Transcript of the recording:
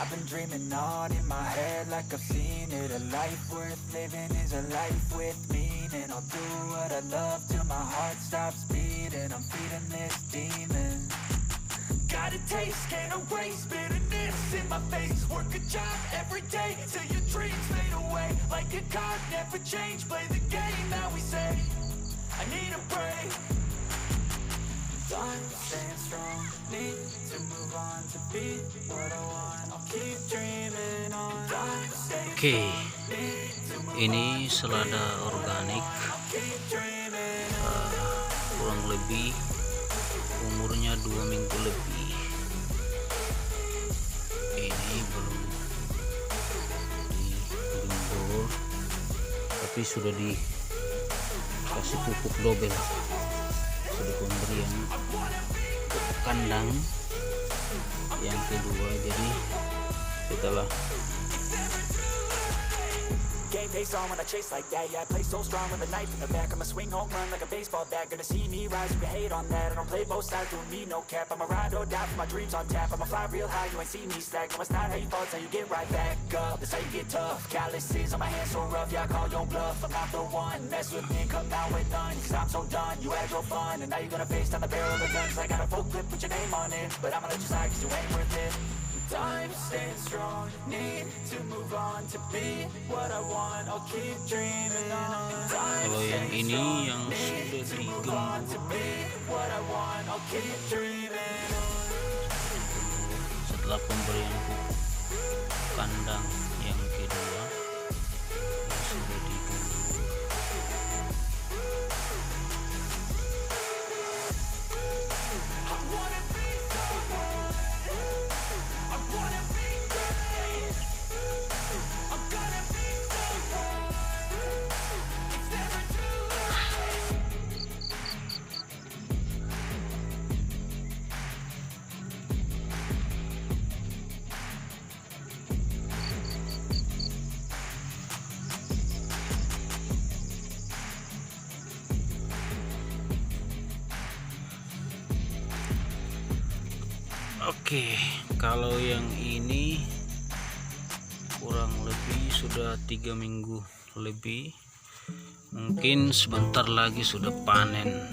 I've been dreaming on in my head like I've seen it. A life worth living is a life with meaning. I'll do what I love till my heart stops beating. I'm feeding this demon. Got a taste, can't erase bitterness in my face. Work a job every day till your dreams fade away. Like a card, never change, play the game that we say. I need a break. I'm staying strong, need to move on to be what I want. I'll keep dreaming on. Oke, ini selada organik, kurang lebih umurnya 2 minggu lebih. Ini belum digembur, tapi sudah dikasih pupuk dobel, sudah pemberian pupuk kandang yang kedua. Jadi setelah game face on when I chase like that. Yeah, I play so strong with a knife in the back. I'ma swing home run like a baseball bat. Gonna see me rise, you can hate on that. I don't play both sides, doing me no cap. I'ma ride or die for my dreams on tap. I'ma fly real high, you ain't see me slack. No, it's not how you fall, it's how you get right back up. That's how you get tough. Calluses on my hands so rough, yeah, I call your bluff. I'm not the one, mess with me, come down with none. Cause I'm so done, you had your fun. And now you're gonna face down the barrel of guns. I got a full clip, put your name on it. But I'ma let you slide, cause you ain't worth it. I'm staying strong, need to move on to be what I want. I'll keep dreaming on. kalau yang ini yang sudah digembur setelah pemberian pupuk kandang yang kedua yang sudah digembur. Oke, kalau yang ini kurang lebih sudah 3 minggu lebih, mungkin sebentar lagi sudah panen.